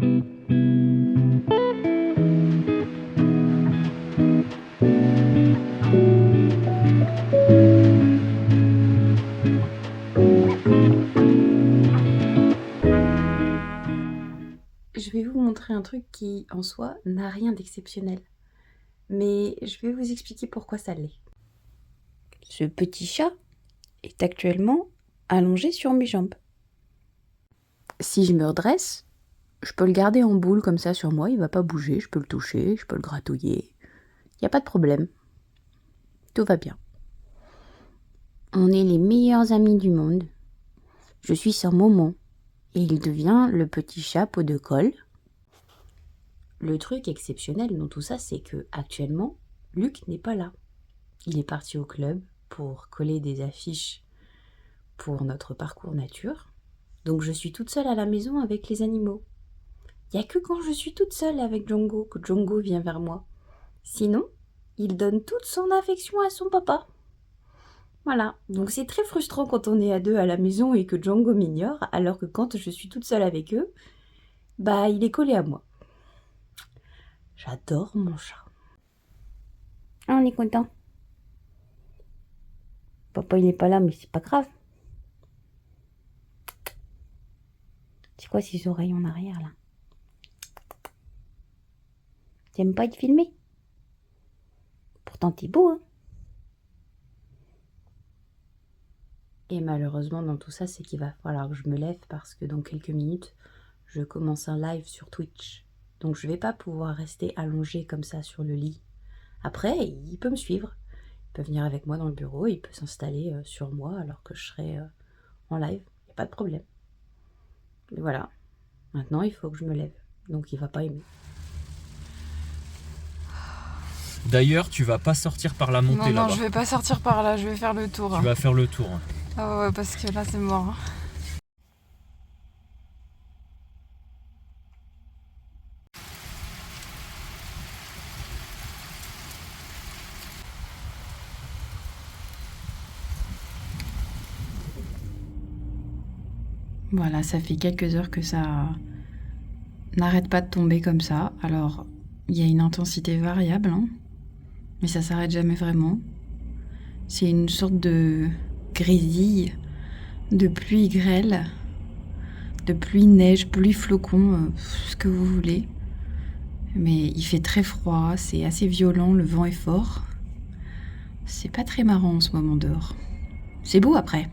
Je vais vous montrer un truc qui, en soi, n'a rien d'exceptionnel. Mais je vais vous expliquer pourquoi ça l'est. Ce petit chat est actuellement allongé sur mes jambes. Si je me redresse, je peux le garder en boule comme ça sur moi, il va pas bouger, je peux le toucher, je peux le gratouiller. Il n'y a pas de problème. Tout va bien. On est les meilleurs amis du monde. Je suis son Momo et il devient le petit chat pot de colle. Le truc exceptionnel dans tout ça, c'est que actuellement, Luc n'est pas là. Il est parti au club pour coller des affiches pour notre parcours nature. Donc je suis toute seule à la maison avec les animaux. Il n'y a que quand je suis toute seule avec Django que Django vient vers moi. Sinon, il donne toute son affection à son papa. Voilà, donc c'est très frustrant quand on est à deux à la maison et que Django m'ignore, alors que quand je suis toute seule avec eux, bah il est collé à moi. J'adore mon chat. Ah, on est content. Papa il n'est pas là, mais c'est pas grave. C'est quoi ces oreilles en arrière là? T'aimes pas être filmé? Pourtant t'es beau, hein? Et malheureusement dans tout ça, c'est qu'il va falloir que je me lève parce que dans quelques minutes, je commence un live sur Twitch. Donc je vais pas pouvoir rester allongée comme ça sur le lit. Après, il peut me suivre. Il peut venir avec moi dans le bureau, il peut s'installer sur moi alors que je serai en live. Il n'y a pas de problème. Mais voilà. Maintenant, il faut que je me lève. Donc il va pas aimer. D'ailleurs, tu vas pas sortir par la montée là-bas. Non, je vais pas sortir par là, je vais faire le tour. Tu vas faire le tour. Ah ouais, parce que là, c'est mort. Voilà, ça fait quelques heures que ça n'arrête pas de tomber comme ça. Alors, il y a une intensité variable, hein, mais ça s'arrête jamais vraiment. C'est une sorte de grésille, de pluie grêle, de pluie neige, pluie flocon, ce que vous voulez. Mais il fait très froid, c'est assez violent, le vent est fort. C'est pas très marrant en ce moment dehors. C'est beau après,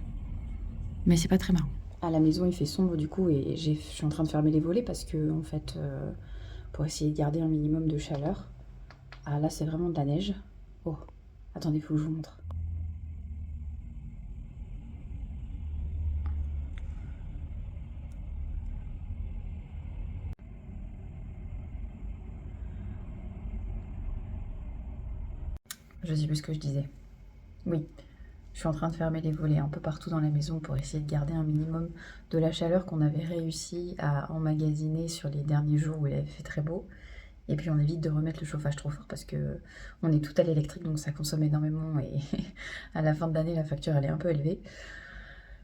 mais c'est pas très marrant. À la maison, il fait sombre du coup et je suis en train de fermer les volets parce que, en fait, pour essayer de garder un minimum de chaleur. Ah là, c'est vraiment de la neige. Oh, attendez, il faut que je vous montre. Je sais plus ce que je disais. Oui, je suis en train de fermer les volets un peu partout dans la maison pour essayer de garder un minimum de la chaleur qu'on avait réussi à emmagasiner sur les derniers jours où il avait fait très beau. Et puis on évite de remettre le chauffage trop fort parce que on est tout à l'électrique donc ça consomme énormément et à la fin de l'année la facture elle est un peu élevée.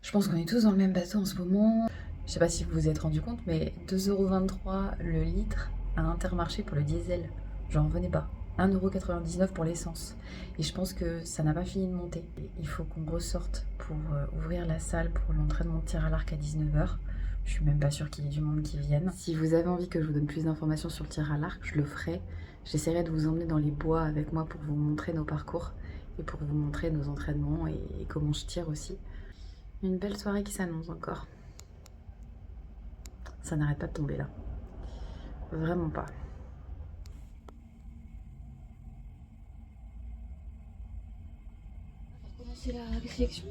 Je pense qu'on est tous dans le même bateau en ce moment. Je sais pas si vous vous êtes rendu compte mais 2,23 € le litre à Intermarché pour le diesel. J'en revenais pas. 1,99 € pour l'essence. Et je pense que ça n'a pas fini de monter. Il faut qu'on ressorte pour ouvrir la salle pour l'entraînement de tir à l'arc à 19 h. Je suis même pas sûre qu'il y ait du monde qui vienne. Si vous avez envie que je vous donne plus d'informations sur le tir à l'arc, je le ferai. J'essaierai de vous emmener dans les bois avec moi pour vous montrer nos parcours et pour vous montrer nos entraînements et comment je tire aussi. Une belle soirée qui s'annonce encore. Ça n'arrête pas de tomber là. Vraiment pas. C'est la réflexion.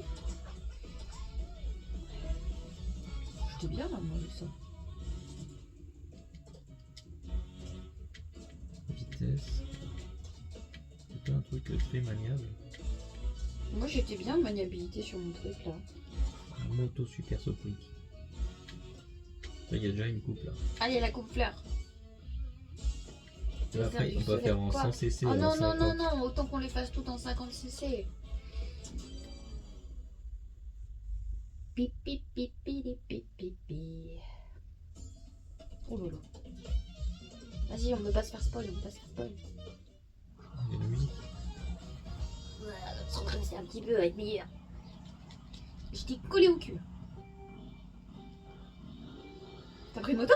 J'étais bien là, moi, de ça. Vitesse. C'est pas un truc très maniable. Moi, j'étais bien de maniabilité sur mon truc là. Un moto super soplique. Là, il y a déjà une coupe là. Allez, la coupe fleur. Et après, on va faire en 100 cc. Oh et en non, 50. non, non, non, autant qu'on les fasse toutes en 50 cc. Pip, pip, pip, pip, pip, pip, pip. Oh là là. Vas-y, on ne peut pas se faire spoil, on ne peut pas se faire spoil. Il y a la musique. Se redresser un petit peu, va être meilleur. J'étais collé au cul. T'as pris une moto?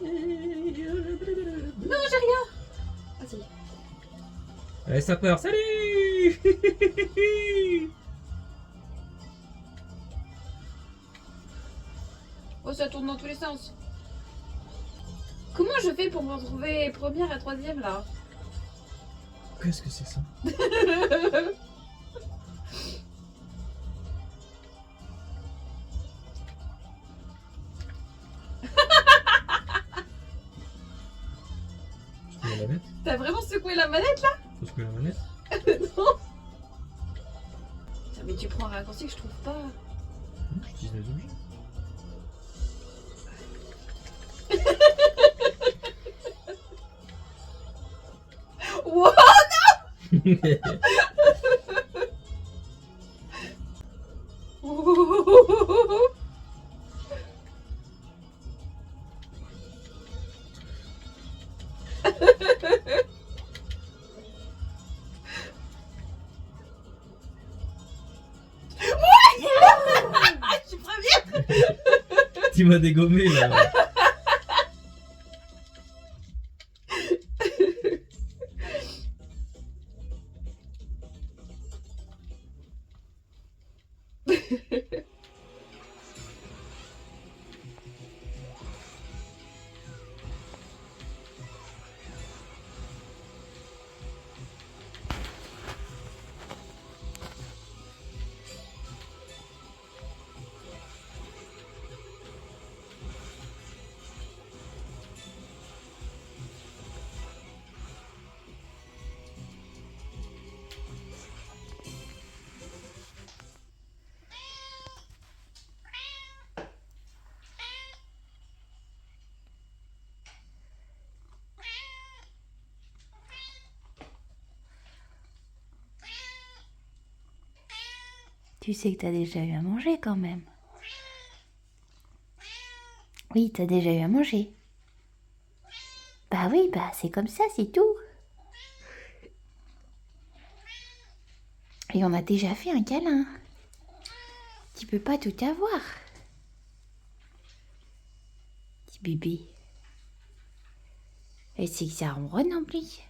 Non, j'ai rien. Ah si. Allez, sapeur, salut. Oh, ça tourne dans tous les sens. Comment je fais pour me retrouver première et troisième là? Qu'est-ce que c'est ça? Je secouer la manette? T'as vraiment secoué la manette là? Faut secouer la manette? Non. Putain, mais tu prends un raccourci que je trouve pas. J'utilise les objets. Wow. Je suis première. Tu m'as dégommé là. Tu sais que t'as déjà eu à manger quand même. Oui, t'as déjà eu à manger. Bah oui, bah c'est comme ça, c'est tout. Et on a déjà fait un câlin. Tu peux pas tout avoir. Petit bébé. Et c'est que ça ronronne en plus.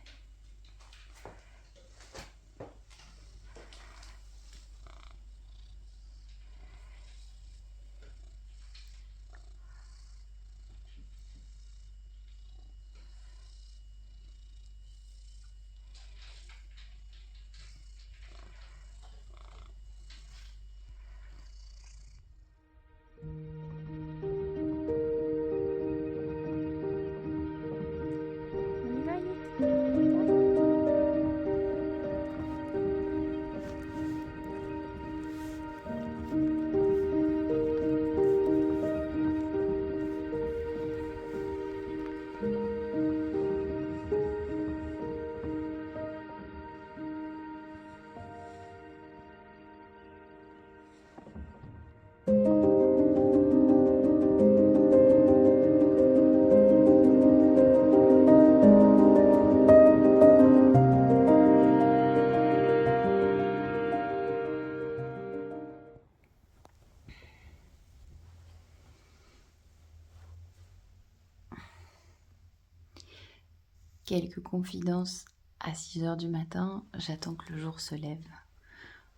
Quelques confidences. À 6h du matin, j'attends que le jour se lève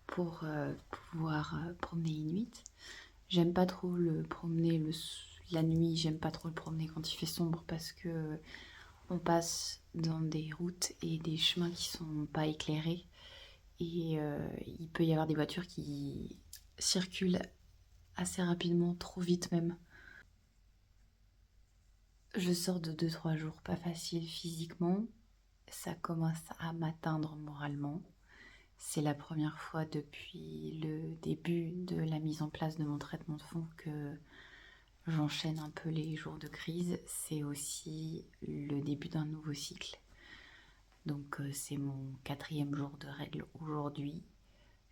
pour pouvoir promener Inuit. J'aime pas trop le promener la nuit, j'aime pas trop le promener quand il fait sombre parce que on passe dans des routes et des chemins qui sont pas éclairés et il peut y avoir des voitures qui circulent assez rapidement, trop vite même. Je sors de 2-3 jours pas faciles physiquement, ça commence à m'atteindre moralement. C'est la première fois depuis le début de la mise en place de mon traitement de fond que j'enchaîne un peu les jours de crise. C'est aussi le début d'un nouveau cycle. Donc c'est mon 4e jour de règle aujourd'hui.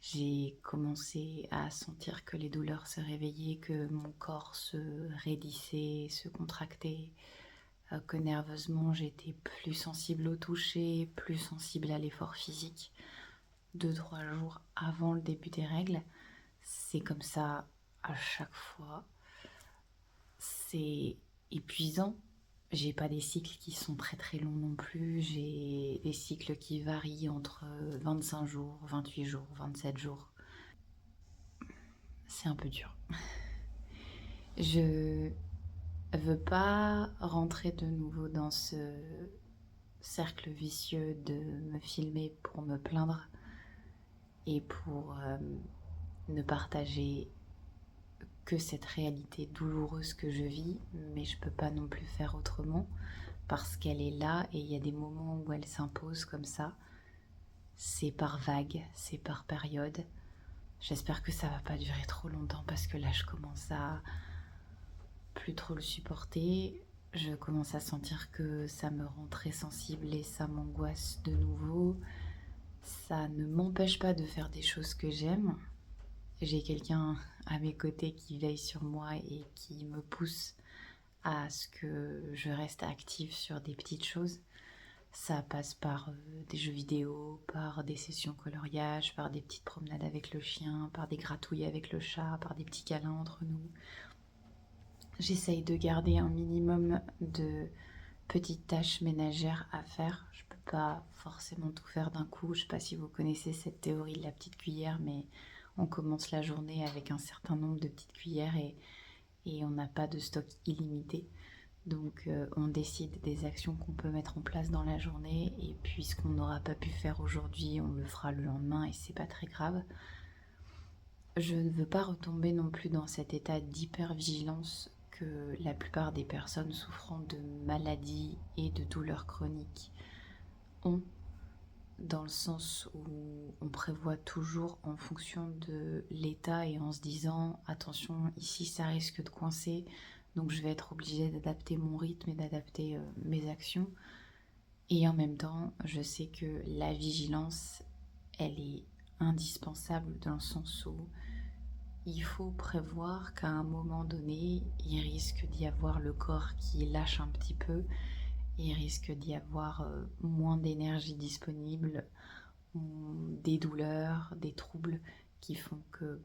J'ai commencé à sentir que les douleurs se réveillaient, que mon corps se raidissait, se contractait, que nerveusement j'étais plus sensible au toucher, plus sensible à l'effort physique. 2-3 jours avant le début des règles, c'est comme ça à chaque fois. C'est épuisant. J'ai pas des cycles qui sont très très longs non plus. J'ai des cycles qui varient entre 25 jours, 28 jours, 27 jours. C'est un peu dur. Je veux pas rentrer de nouveau dans ce cercle vicieux de me filmer pour me plaindre et pour ne partager que cette réalité douloureuse que je vis, mais je peux pas non plus faire autrement parce qu'elle est là et il y a des moments où elle s'impose comme ça. C'est par vague, c'est par période. J'espère que ça va pas durer trop longtemps parce que là je commence à plus trop le supporter. Je commence à sentir que ça me rend très sensible et ça m'angoisse de nouveau. Ça ne m'empêche pas de faire des choses que j'aime. J'ai quelqu'un à mes côtés qui veille sur moi et qui me pousse à ce que je reste active sur des petites choses. Ça passe par des jeux vidéo, par des sessions coloriage, par des petites promenades avec le chien, par des gratouilles avec le chat, par des petits câlins entre nous. J'essaye de garder un minimum de petites tâches ménagères à faire. Je peux pas forcément tout faire d'un coup. Je sais pas si vous connaissez cette théorie de la petite cuillère, mais on commence la journée avec un certain nombre de petites cuillères et on n'a pas de stock illimité. Donc on décide des actions qu'on peut mettre en place dans la journée et puis ce qu'on n'aura pas pu faire aujourd'hui, on le fera le lendemain et c'est pas très grave. Je ne veux pas retomber non plus dans cet état d'hypervigilance que la plupart des personnes souffrant de maladies et de douleurs chroniques ont, dans le sens où on prévoit toujours en fonction de l'état et en se disant attention, ici ça risque de coincer, donc je vais être obligée d'adapter mon rythme et d'adapter mes actions. Et en même temps, je sais que la vigilance, elle est indispensable dans le sens où il faut prévoir qu'à un moment donné, il risque d'y avoir le corps qui lâche un petit peu, il risque d'y avoir moins d'énergie disponible, des douleurs, des troubles qui font que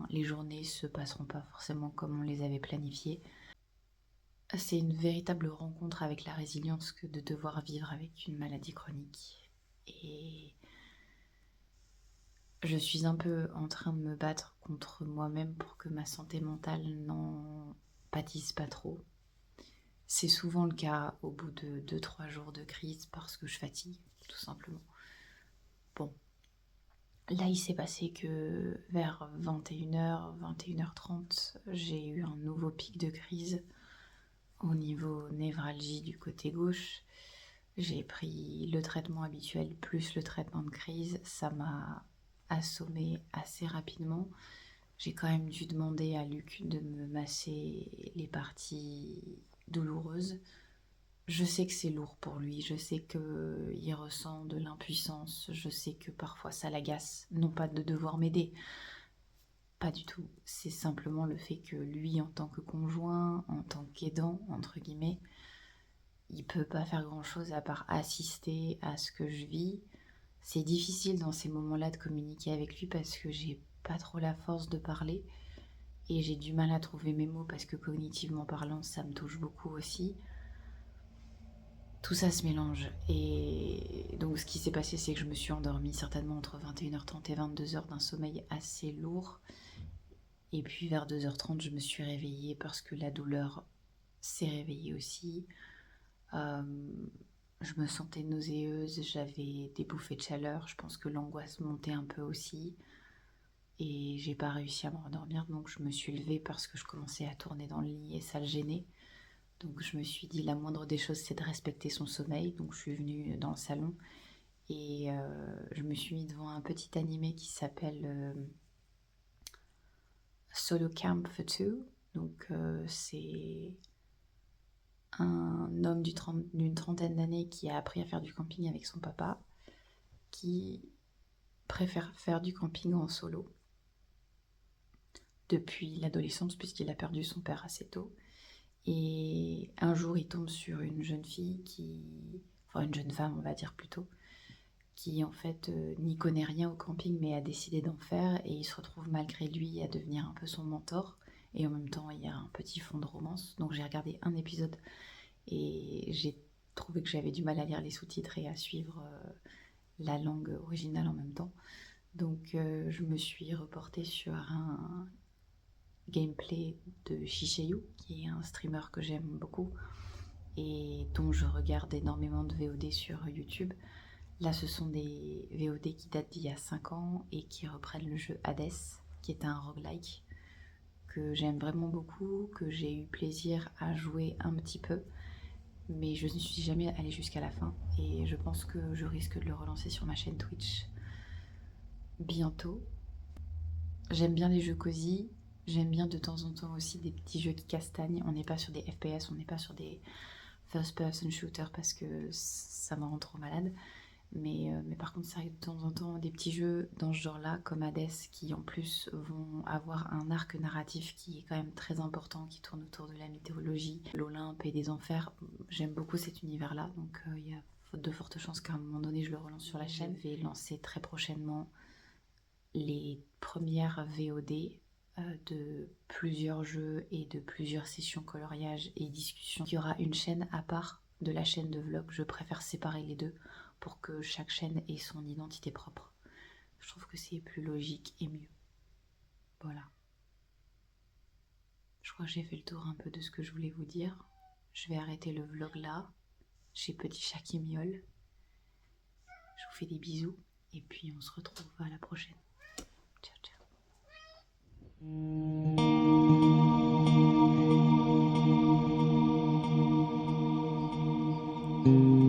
les journées se passeront pas forcément comme on les avait planifiées. C'est une véritable rencontre avec la résilience que de devoir vivre avec une maladie chronique. Et je suis un peu en train de me battre contre moi-même pour que ma santé mentale n'en pâtisse pas trop. C'est souvent le cas au bout de 2-3 jours de crise parce que je fatigue, tout simplement. Bon, là il s'est passé que vers 21h, 21h30, j'ai eu un nouveau pic de crise au niveau névralgie du côté gauche. J'ai pris le traitement habituel plus le traitement de crise, ça m'a assommé assez rapidement. J'ai quand même dû demander à Luc de me masser les parties douloureuses. Je sais que c'est lourd pour lui, je sais qu'il ressent de l'impuissance, je sais que parfois ça l'agace, non pas de devoir m'aider, pas du tout. C'est simplement le fait que lui, en tant que conjoint, en tant qu'aidant, entre guillemets, il peut pas faire grand chose à part assister à ce que je vis. C'est difficile dans ces moments-là de communiquer avec lui parce que j'ai pas trop la force de parler et j'ai du mal à trouver mes mots parce que cognitivement parlant, ça me touche beaucoup aussi. Tout ça se mélange et donc ce qui s'est passé, c'est que je me suis endormie certainement entre 21h30 et 22h d'un sommeil assez lourd. Et puis vers 2h30, je me suis réveillée parce que la douleur s'est réveillée aussi. Je me sentais nauséeuse, j'avais des bouffées de chaleur, je pense que l'angoisse montait un peu aussi. Et j'ai pas réussi à me rendormir, donc je me suis levée parce que je commençais à tourner dans le lit et ça le gênait. Donc je me suis dit la moindre des choses c'est de respecter son sommeil, donc je suis venue dans le salon et je me suis mis devant un petit animé qui s'appelle Solo Camp for Two. Donc c'est un homme d'une trentaine d'années qui a appris à faire du camping avec son papa, qui préfère faire du camping en solo depuis l'adolescence, puisqu'il a perdu son père assez tôt. Et un jour, il tombe sur une jeune fille enfin une jeune femme, on va dire plutôt, qui en fait n'y connaît rien au camping, mais a décidé d'en faire, et il se retrouve malgré lui à devenir un peu son mentor. Et en même temps, il y a un petit fond de romance. Donc j'ai regardé un épisode et j'ai trouvé que j'avais du mal à lire les sous-titres et à suivre la langue originale en même temps. Donc je me suis reportée sur un gameplay de Shiseiyu, qui est un streamer que j'aime beaucoup et dont je regarde énormément de VOD sur YouTube. Là, ce sont des VOD qui datent d'il y a 5 ans et qui reprennent le jeu Hades, qui est un roguelike que j'aime vraiment beaucoup, que j'ai eu plaisir à jouer un petit peu, mais je ne suis jamais allée jusqu'à la fin et je pense que je risque de le relancer sur ma chaîne Twitch bientôt. J'aime bien les jeux cosy, j'aime bien de temps en temps aussi des petits jeux qui castagnent. On n'est pas sur des FPS, on n'est pas sur des first person shooters parce que ça me rend trop malade. Mais par contre, ça arrive de temps en temps des petits jeux dans ce genre-là, comme Hades, qui en plus vont avoir un arc narratif qui est quand même très important, qui tourne autour de la mythologie, l'Olympe et des enfers. J'aime beaucoup cet univers-là, donc il y a de fortes chances qu'à un moment donné, je le relance sur la chaîne. Je vais lancer très prochainement les premières VOD de plusieurs jeux et de plusieurs sessions coloriage et discussions. Il y aura une chaîne à part de la chaîne de vlog. Je préfère séparer les deux pour que chaque chaîne ait son identité propre. Je trouve que c'est plus logique et mieux. Voilà. Je crois que j'ai fait le tour un peu de ce que je voulais vous dire. Je vais arrêter le vlog là. J'ai petit chat qui miaule. Je vous fais des bisous et puis on se retrouve à la prochaine. Ciao, ciao.